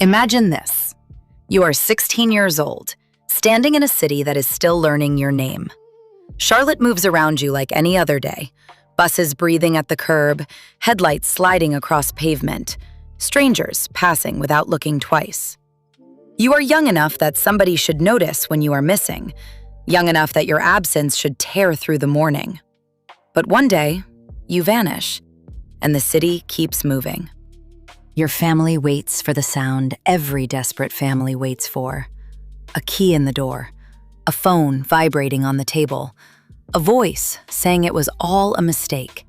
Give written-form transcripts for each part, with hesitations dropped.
Imagine this. You are 16 years old, standing in a city that is still learning your name. Charlotte moves around you like any other day. Buses breathing at the curb, headlights sliding across pavement, strangers passing without looking twice. You are young enough that somebody should notice when you are missing, young enough that your absence should tear through the morning. But one day, you vanish, and the city keeps moving. Your family waits for the sound every desperate family waits for. A key in the door, a phone vibrating on the table, a voice saying it was all a mistake.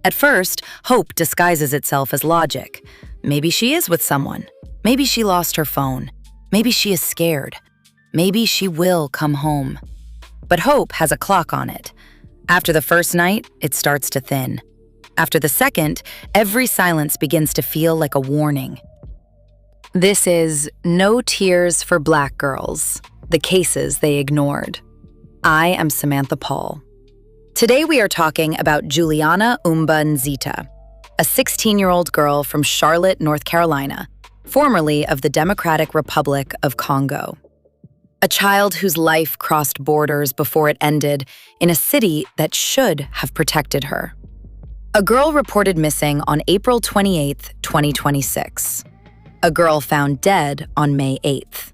At first, hope disguises itself as logic. Maybe she is with someone. Maybe she lost her phone. Maybe she is scared. Maybe she will come home. But hope has a clock on it. After the first night, it starts to thin. After the second, every silence begins to feel like a warning. This is No Tears for Black Girls, the cases they ignored. I am Samantha Paul. Today we are talking about Juliana Umba Nzita, a 16-year-old girl from Charlotte, North Carolina, formerly of the Democratic Republic of Congo. A child whose life crossed borders before it ended in a city that should have protected her. A girl reported missing on April 28, 2026. A girl found dead on May 8th.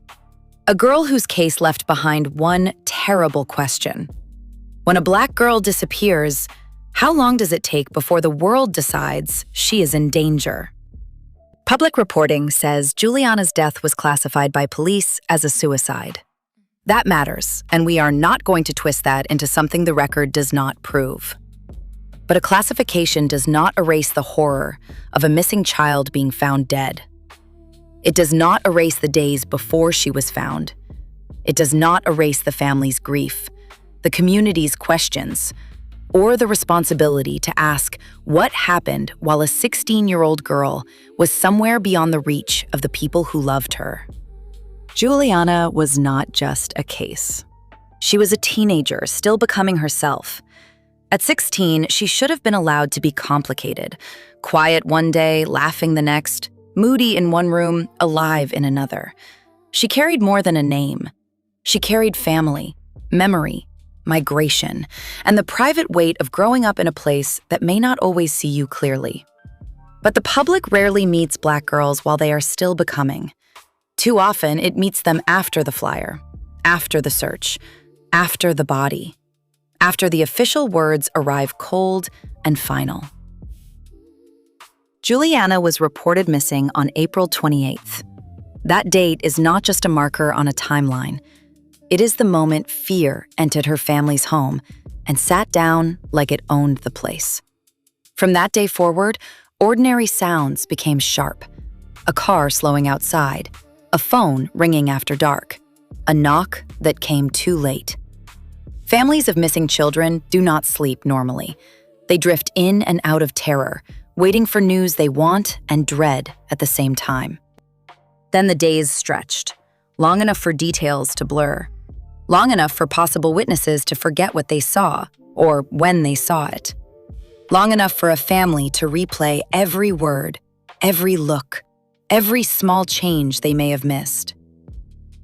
A girl whose case left behind one terrible question. When a Black girl disappears, how long does it take before the world decides she is in danger? Public reporting says Juliana's death was classified by police as a suicide. That matters, and we are not going to twist that into something the record does not prove. But a classification does not erase the horror of a missing child being found dead. It does not erase the days before she was found. It does not erase the family's grief, the community's questions, or the responsibility to ask what happened while a 16-year-old girl was somewhere beyond the reach of the people who loved her. Juliana was not just a case. She was a teenager, still becoming herself. At 16, she should have been allowed to be complicated, quiet one day, laughing the next, moody in one room, alive in another. She carried more than a name. She carried family, memory, migration, and the private weight of growing up in a place that may not always see you clearly. But the public rarely meets Black girls while they are still becoming. Too often, it meets them after the flyer, after the search, after the body, after the official words arrive cold and final. Juliana was reported missing on April 28th. That date is not just a marker on a timeline. It is the moment fear entered her family's home and sat down like it owned the place. From that day forward, ordinary sounds became sharp. A car slowing outside, a phone ringing after dark, a knock that came too late. Families of missing children do not sleep normally. They drift in and out of terror, waiting for news they want and dread at the same time. Then the days stretched, long enough for details to blur, long enough for possible witnesses to forget what they saw or when they saw it, long enough for a family to replay every word, every look, every small change they may have missed.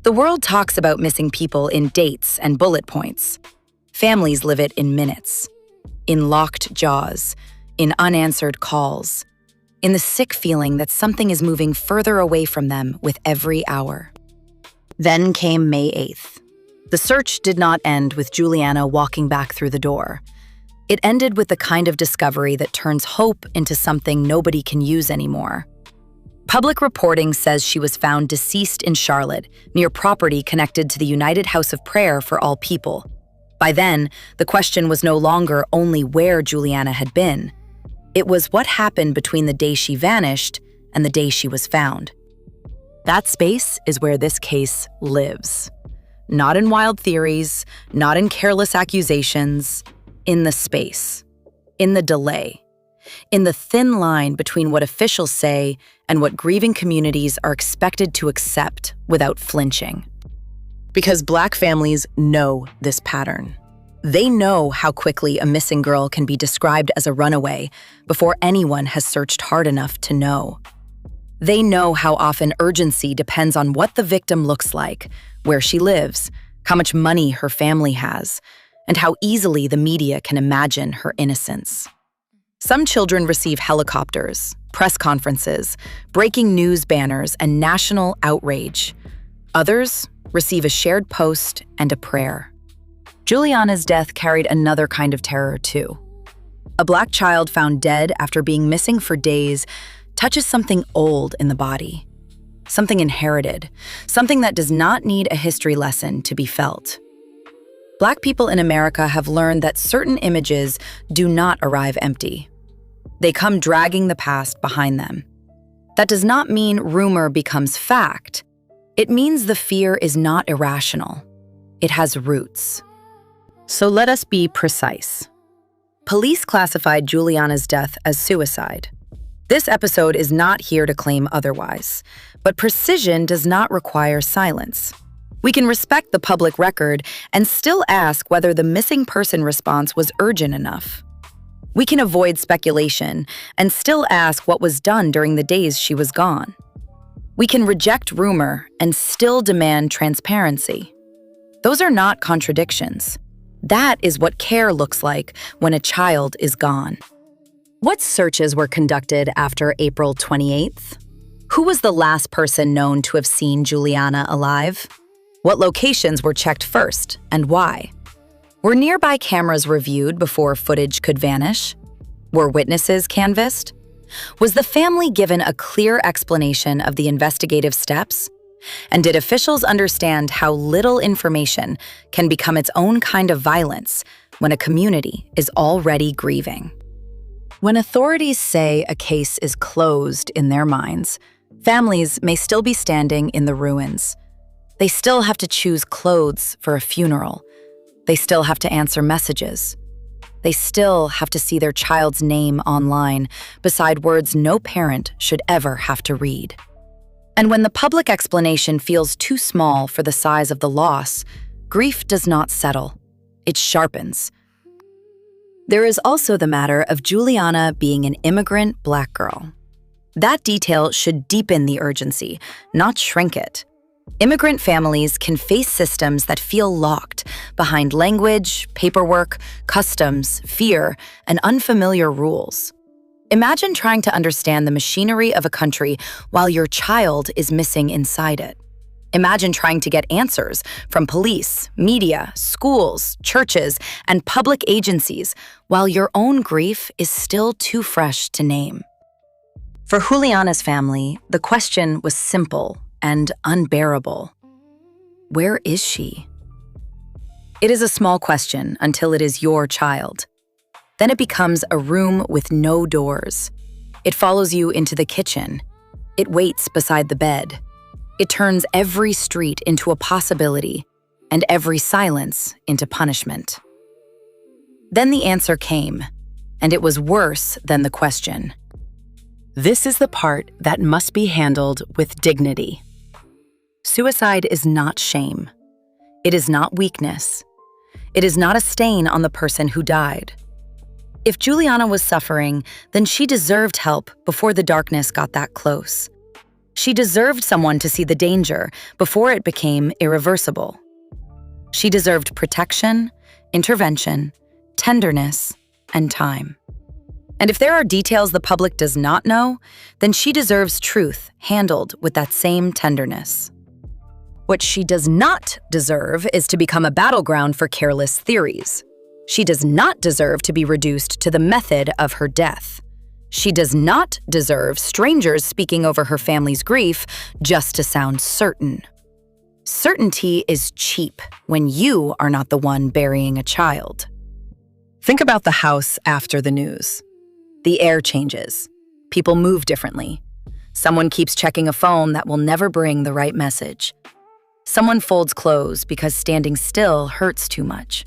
The world talks about missing people in dates and bullet points. Families live it in minutes, in locked jaws, in unanswered calls, in the sick feeling that something is moving further away from them with every hour. Then came May 8th. The search did not end with Juliana walking back through the door. It ended with the kind of discovery that turns hope into something nobody can use anymore. Public reporting says she was found deceased in Charlotte, near property connected to the United House of Prayer for All People. By then, the question was no longer only where Juliana had been. It was what happened between the day she vanished and the day she was found. That space is where this case lives. Not in wild theories, not in careless accusations, in the space, in the delay, in the thin line between what officials say and what grieving communities are expected to accept without flinching. Because Black families know this pattern. They know how quickly a missing girl can be described as a runaway before anyone has searched hard enough to know. They know how often urgency depends on what the victim looks like, where she lives, how much money her family has, and how easily the media can imagine her innocence. Some children receive helicopters, press conferences, breaking news banners, and national outrage. Others receive a shared post and a prayer. Juliana's death carried another kind of terror, too. A Black child found dead after being missing for days touches something old in the body, something inherited, something that does not need a history lesson to be felt. Black people in America have learned that certain images do not arrive empty. They come dragging the past behind them. That does not mean rumor becomes fact. It means the fear is not irrational. It has roots. So let us be precise. Police classified Juliana's death as suicide. This episode is not here to claim otherwise, but precision does not require silence. We can respect the public record and still ask whether the missing person response was urgent enough. We can avoid speculation and still ask what was done during the days she was gone. We can reject rumor and still demand transparency. Those are not contradictions. That is what care looks like when a child is gone. What searches were conducted after April 28th? Who was the last person known to have seen Juliana alive? What locations were checked first, and why? Were nearby cameras reviewed before footage could vanish? Were witnesses canvassed? Was the family given a clear explanation of the investigative steps? And did officials understand how little information can become its own kind of violence when a community is already grieving? When authorities say a case is closed in their minds, families may still be standing in the ruins. They still have to choose clothes for a funeral. They still have to answer messages. They still have to see their child's name online beside words no parent should ever have to read. And when the public explanation feels too small for the size of the loss, grief does not settle. It sharpens. There is also the matter of Juliana being an immigrant Black girl. That detail should deepen the urgency, not shrink it. Immigrant families can face systems that feel locked behind language, paperwork, customs, fear, and unfamiliar rules. Imagine trying to understand the machinery of a country while your child is missing inside it. Imagine trying to get answers from police, media, schools, churches, and public agencies while your own grief is still too fresh to name. For Juliana's family, the question was simple and unbearable. Where is she? It is a small question until it is your child. Then it becomes a room with no doors. It follows you into the kitchen. It waits beside the bed. It turns every street into a possibility and every silence into punishment. Then the answer came, and it was worse than the question. This is the part that must be handled with dignity. Suicide is not shame. It is not weakness. It is not a stain on the person who died. If Juliana was suffering, then she deserved help before the darkness got that close. She deserved someone to see the danger before it became irreversible. She deserved protection, intervention, tenderness, and time. And if there are details the public does not know, then she deserves truth handled with that same tenderness. What she does not deserve is to become a battleground for careless theories. She does not deserve to be reduced to the method of her death. She does not deserve strangers speaking over her family's grief just to sound certain. Certainty is cheap when you are not the one burying a child. Think about the house after the news. The air changes. People move differently. Someone keeps checking a phone that will never bring the right message. Someone folds clothes because standing still hurts too much.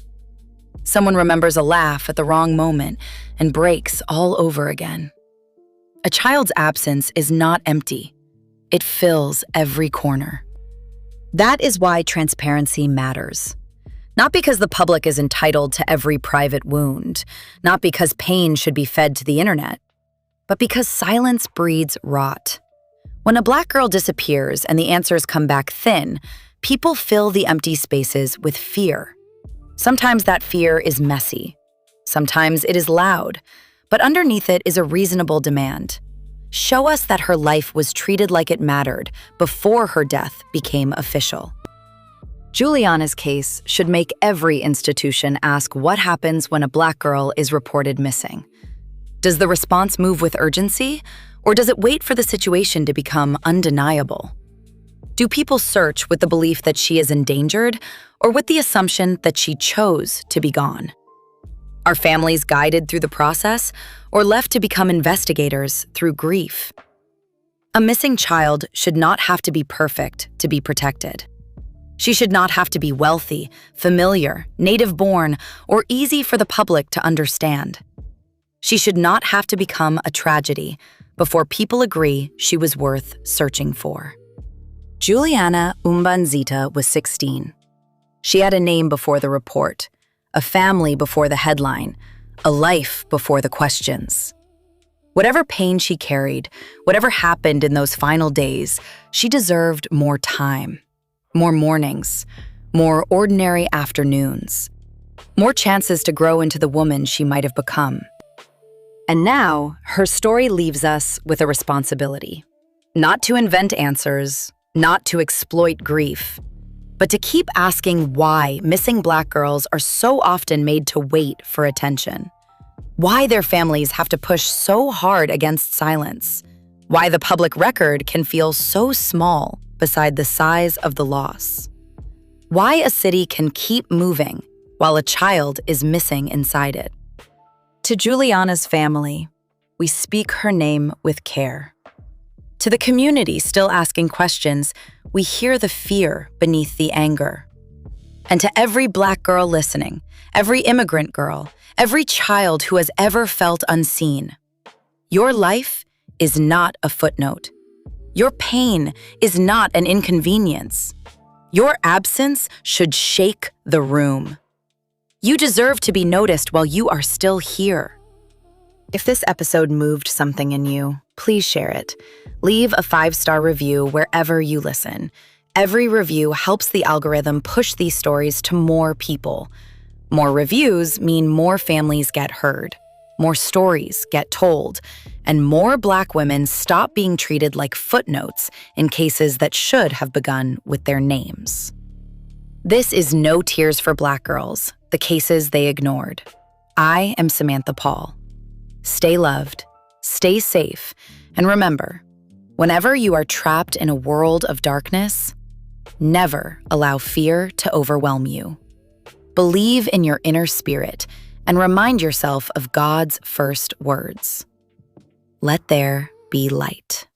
Someone remembers a laugh at the wrong moment and breaks all over again. A child's absence is not empty. It fills every corner. That is why transparency matters. Not because the public is entitled to every private wound, not because pain should be fed to the internet, but because silence breeds rot. When a Black girl disappears and the answers come back thin, people fill the empty spaces with fear. Sometimes that fear is messy. Sometimes it is loud. But underneath it is a reasonable demand. Show us that her life was treated like it mattered before her death became official. Juliana's case should make every institution ask what happens when a Black girl is reported missing. Does the response move with urgency, or does it wait for the situation to become undeniable? Do people search with the belief that she is endangered, or with the assumption that she chose to be gone? Are families guided through the process, or left to become investigators through grief? A missing child should not have to be perfect to be protected. She should not have to be wealthy, familiar, native-born, or easy for the public to understand. She should not have to become a tragedy before people agree she was worth searching for. Juliana Umba Nzita was 16. She had a name before the report, a family before the headline, a life before the questions. Whatever pain she carried, whatever happened in those final days, she deserved more time, more mornings, more ordinary afternoons, more chances to grow into the woman she might have become. And now, her story leaves us with a responsibility. Not to invent answers, not to exploit grief, but to keep asking why missing Black girls are so often made to wait for attention. Why their families have to push so hard against silence. Why the public record can feel so small beside the size of the loss. Why a city can keep moving while a child is missing inside it. To Juliana's family, we speak her name with care. To the community still asking questions, we hear the fear beneath the anger. And to every Black girl listening, every immigrant girl, every child who has ever felt unseen, your life is not a footnote. Your pain is not an inconvenience. Your absence should shake the room. You deserve to be noticed while you are still here. If this episode moved something in you, please share it. Leave a 5-star review wherever you listen. Every review helps the algorithm push these stories to more people. More reviews mean more families get heard, more stories get told, and more Black women stop being treated like footnotes in cases that should have begun with their names. This is No Tears for Black Girls, the cases they ignored. I am Samantha Paul. Stay loved, stay safe, and remember, whenever you are trapped in a world of darkness, never allow fear to overwhelm you. Believe in your inner spirit and remind yourself of God's first words. Let there be light.